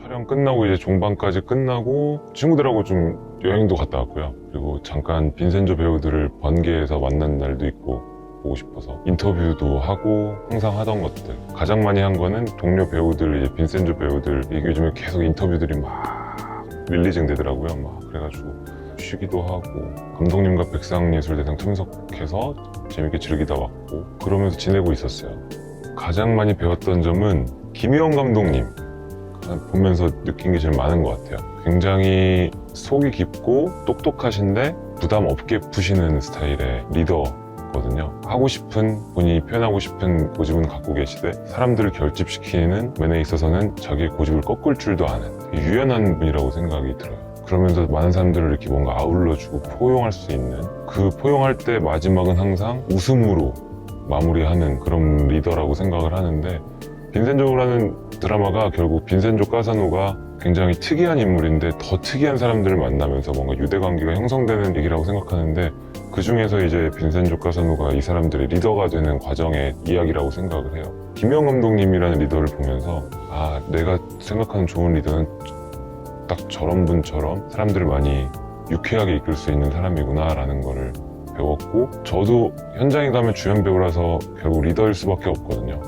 촬영 끝나고 이제 종방까지 끝나고 친구들하고 좀 여행도 갔다 왔고요. 그리고 잠깐 빈센조 배우들을 번개에서 만난 날도 있고 보고 싶어서 인터뷰도 하고 항상 하던 것들. 가장 많이 한 거는 동료 배우들, 이제 빈센조 배우들, 이게 요즘에 계속 인터뷰들이 막 릴리징 되더라고요. 막 그래가지고 쉬기도 하고 감독님과 백상예술대상 참석해서 재밌게 즐기다 왔고 그러면서 지내고 있었어요. 가장 많이 배웠던 점은 김희원 감독님 보면서 느낀 게 제일 많은 것 같아요. 굉장히 속이 깊고 똑똑하신데 부담 없게 푸시는 스타일의 리더거든요. 하고 싶은, 본인이 표현하고 싶은 고집은 갖고 계시되 사람들을 결집시키는 면에 있어서는 자기의 고집을 꺾을 줄도 아는 유연한 분이라고 생각이 들어요. 그러면서 많은 사람들을 이렇게 뭔가 아울러주고 포용할 수 있는, 그 포용할 때 마지막은 항상 웃음으로 마무리하는 그런 리더라고 생각을 하는데, 빈센조라는 드라마가 결국 빈센조 까사노가 굉장히 특이한 인물인데 더 특이한 사람들을 만나면서 뭔가 유대관계가 형성되는 얘기라고 생각하는데, 그 중에서 이제 빈센조 까사노가 이 사람들의 리더가 되는 과정의 이야기라고 생각을 해요. 김영 감독님이라는 리더를 보면서 아, 내가 생각하는 좋은 리더는 딱 저런 분처럼 사람들을 많이 유쾌하게 이끌 수 있는 사람이구나 라는 거를 배웠고, 저도 현장에 가면 주연 배우라서 결국 리더일 수밖에 없거든요.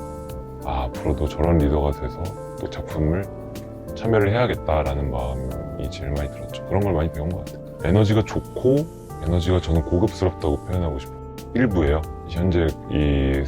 아, 앞으로도 저런 리더가 돼서 또 작품을 참여를 해야겠다라는 마음이 제일 많이 들었죠. 그런 걸 많이 배운 것 같아요. 에너지가 좋고, 에너지가 저는 고급스럽다고 표현하고 싶어요. 일부예요. 현재 이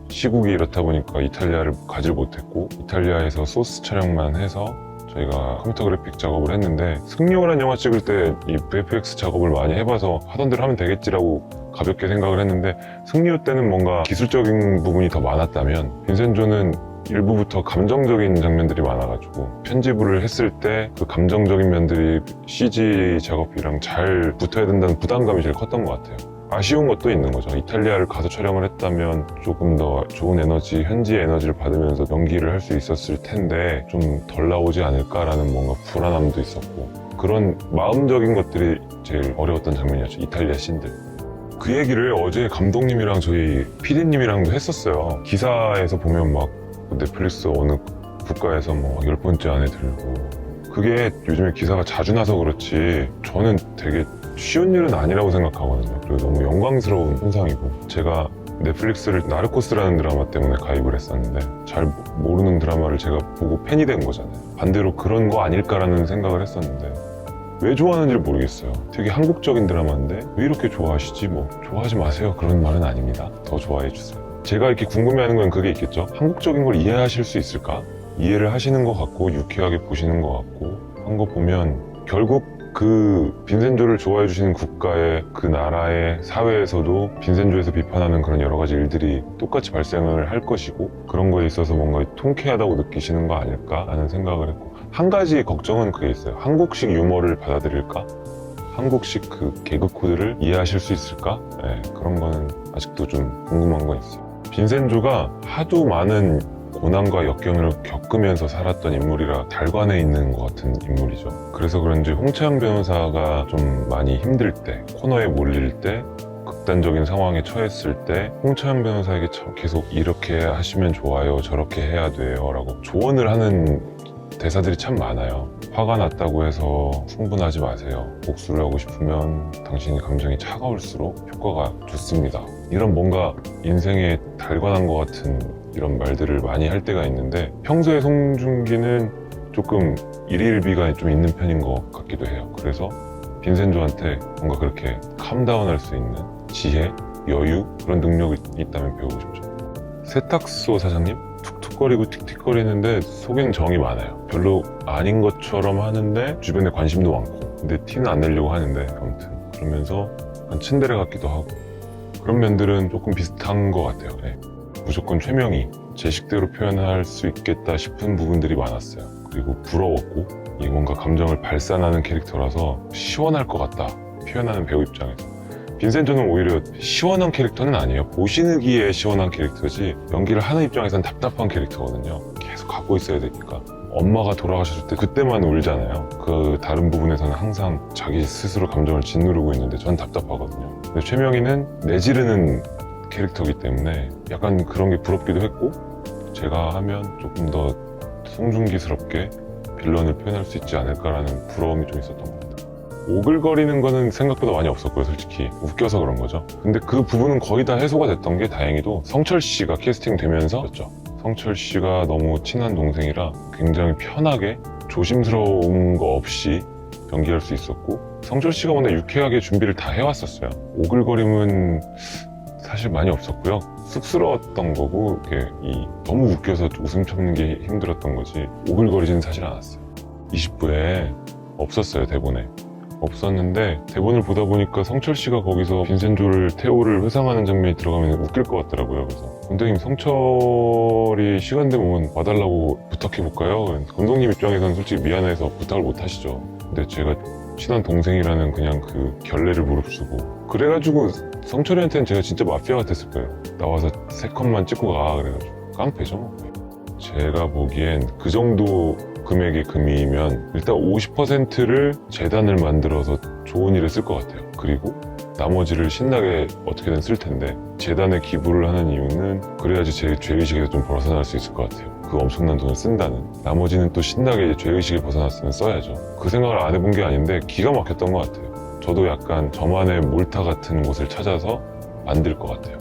시국이 이렇다 보니까 이탈리아를 가질 못했고, 이탈리아에서 소스 촬영만 해서 저희가 컴퓨터 그래픽 작업을 했는데, 승리호라는 영화 찍을 때 이 VFX 작업을 많이 해봐서 하던 대로 하면 되겠지라고 가볍게 생각을 했는데, 승리호 때는 뭔가 기술적인 부분이 더 많았다면 빈센조는 일부부터 감정적인 장면들이 많아가지고 편집을 했을 때 그 감정적인 면들이 CG 작업이랑 잘 붙어야 된다는 부담감이 제일 컸던 것 같아요. 아쉬운 것도 있는 거죠. 이탈리아를 가서 촬영을 했다면 조금 더 좋은 에너지, 현지의 에너지를 받으면서 연기를 할 수 있었을 텐데 좀 덜 나오지 않을까라는 뭔가 불안함도 있었고, 그런 마음적인 것들이 제일 어려웠던 장면이었죠. 이탈리아 씬들. 그 얘기를 어제 감독님이랑 저희 PD님이랑도 했었어요. 기사에서 보면 막 넷플릭스 어느 국가에서 뭐 10번째 안에 들고, 그게 요즘에 기사가 자주 나서 그렇지 저는 되게 쉬운 일은 아니라고 생각하거든요. 그리고 너무 영광스러운 현상이고, 제가 넷플릭스를 나르코스라는 드라마 때문에 가입을 했었는데 잘 모르는 드라마를 제가 보고 팬이 된 거잖아요. 반대로 그런 거 아닐까라는 생각을 했었는데 왜 좋아하는지 모르겠어요. 되게 한국적인 드라마인데 왜 이렇게 좋아하시지? 뭐 좋아하지 마세요, 그런 말은 아닙니다. 더 좋아해 주세요. 제가 이렇게 궁금해하는 건 그게 있겠죠. 한국적인 걸 이해하실 수 있을까? 이해를 하시는 것 같고 유쾌하게 보시는 것 같고 한 거 보면 결국 그 빈센조를 좋아해 주시는 국가의 그 나라의 사회에서도 빈센조에서 비판하는 그런 여러 가지 일들이 똑같이 발생을 할 것이고, 그런 거에 있어서 뭔가 통쾌하다고 느끼시는 거 아닐까 하는 생각을 했고, 한 가지 걱정은 그게 있어요. 한국식 유머를 받아들일까? 한국식 그 개그 코드를 이해하실 수 있을까? 네, 그런 거는 아직도 좀 궁금한 건 있어요. 빈센조가 하도 많은 고난과 역경을 겪으면서 살았던 인물이라 달관해 있는 것 같은 인물이죠. 그래서 그런지 홍차영 변호사가 좀 많이 힘들 때, 코너에 몰릴 때, 극단적인 상황에 처했을 때 홍차영 변호사에게 계속 이렇게 하시면 좋아요, 저렇게 해야 돼요 라고 조언을 하는 대사들이 참 많아요. 화가 났다고 해서 흥분하지 마세요. 복수를 하고 싶으면 당신의 감정이 차가울수록 효과가 좋습니다. 이런 뭔가 인생에 달관한 것 같은 이런 말들을 많이 할 때가 있는데, 평소에 송중기는 조금 일일비가 좀 있는 편인 것 같기도 해요. 그래서 빈센조한테 뭔가 그렇게 캄다운할 수 있는 지혜, 여유, 그런 능력이 있다면 배우고 싶죠. 세탁소 사장님? 툭툭거리고 틱틱거리는데 속에는 정이 많아요. 별로 아닌 것처럼 하는데 주변에 관심도 많고, 근데 티는 안 내려고 하는데 아무튼 그러면서 한 츤데레 같기도 하고, 그런 면들은 조금 비슷한 것 같아요. 네. 무조건 최명희, 제 식대로 표현할 수 있겠다 싶은 부분들이 많았어요. 그리고 부러웠고, 이 뭔가 감정을 발산하는 캐릭터라서 시원할 것 같다, 표현하는 배우 입장에서. 빈센조는 오히려 시원한 캐릭터는 아니에요. 보시기에 시원한 캐릭터지 연기를 하는 입장에서는 답답한 캐릭터거든요. 계속 갖고 있어야 되니까. 엄마가 돌아가셨을 때 그때만 울잖아요. 그 다른 부분에서는 항상 자기 스스로 감정을 짓누르고 있는데 전 답답하거든요. 근데 최명희는 내지르는 캐릭터이기 때문에 약간 그런 게 부럽기도 했고, 제가 하면 조금 더 송중기스럽게 빌런을 표현할 수 있지 않을까라는 부러움이 좀 있었던 것 같아요. 오글거리는 거는 생각보다 많이 없었고요, 솔직히. 웃겨서 그런 거죠. 근데 그 부분은 거의 다 해소가 됐던 게 다행히도 성철 씨가 캐스팅 되면서였죠. 성철 씨가 너무 친한 동생이라 굉장히 편하게 조심스러운 거 없이 연기할 수 있었고, 성철 씨가 워낙 유쾌하게 준비를 다 해왔었어요. 오글거림은 사실 많이 없었고요. 쑥스러웠던 거고, 너무 웃겨서 웃음 참는 게 힘들었던 거지, 오글거리지는 사실 않았어요. 20부에 없었어요, 대본에. 없었는데 대본을 보다 보니까 성철 씨가 거기서 빈센조를 테오를 회상하는 장면이 들어가면 웃길 것 같더라고요. 그래서 감독님, 성철이 시간 되면 오면 와달라고 부탁해볼까요? 감독님 입장에서는 솔직히 미안해서 부탁을 못 하시죠. 근데 제가 친한 동생이라는 그냥 그 결례를 무릅쓰고, 그래가지고 성철이한테는 제가 진짜 마피아 같았을 거예요. 나와서 3컷만 찍고 가, 그래가지고 깡패죠 뭐. 제가 보기엔 그 정도 금액의 금이면 일단 50%를 재단을 만들어서 좋은 일에 쓸 것 같아요. 그리고 나머지를 신나게 어떻게든 쓸 텐데, 재단에 기부를 하는 이유는 그래야지 제 죄의식에서 좀 벗어날 수 있을 것 같아요. 그 엄청난 돈을 쓴다는. 나머지는 또 신나게 죄의식에 벗어났으면 써야죠. 그 생각을 안 해본 게 아닌데 기가 막혔던 것 같아요. 저도 약간 저만의 몰타 같은 곳을 찾아서 만들 것 같아요.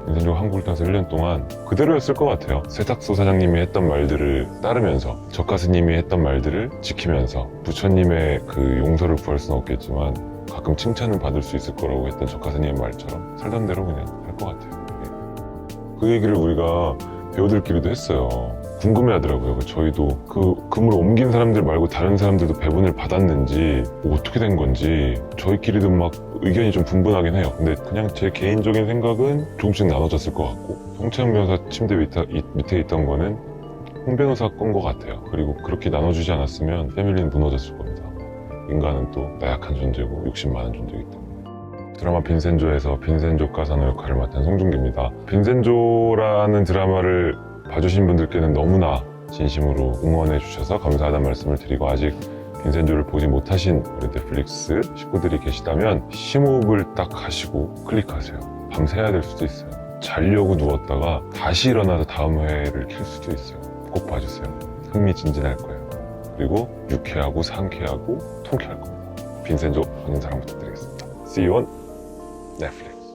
빈센조가 한국을 떠나서 1년 동안 그대로였을 것 같아요. 세탁소 사장님이 했던 말들을 따르면서, 젖가스님이 했던 말들을 지키면서, 부처님의 그 용서를 구할 수는 없겠지만 가끔 칭찬을 받을 수 있을 거라고 했던 젖가스님의 말처럼 살던 대로 그냥 할 것 같아요. 그 얘기를 우리가 배우들끼리도 했어요. 궁금해하더라고요. 저희도 그 금을 옮긴 사람들 말고 다른 사람들도 배분을 받았는지, 뭐 어떻게 된 건지 저희끼리도 막 의견이 좀 분분하긴 해요. 근데 그냥 제 개인적인 생각은 조금씩 나눠졌을 것 같고, 송채영 변호사 침대 밑에 있던 거는 홍 변호사 건 것 같아요. 그리고 그렇게 나눠주지 않았으면 패밀리는 무너졌을 겁니다. 인간은 또 나약한 존재고 욕심 많은 존재이기 때문에. 드라마 빈센조에서 빈센조 가사노 역할을 맡은 송중기입니다. 빈센조라는 드라마를 봐주신 분들께는 너무나 진심으로 응원해 주셔서 감사하다는 말씀을 드리고, 아직 빈센조를 보지 못하신 우리 넷플릭스 식구들이 계시다면 심호흡을 딱 하시고 클릭하세요. 밤새야 될 수도 있어요. 자려고 누웠다가 다시 일어나서 다음 회를 킬 수도 있어요. 꼭 봐주세요. 흥미진진할 거예요. 그리고 유쾌하고 상쾌하고 통쾌할 겁니다. 빈센조 많은 사랑 부탁드리겠습니다. See you on Netflix.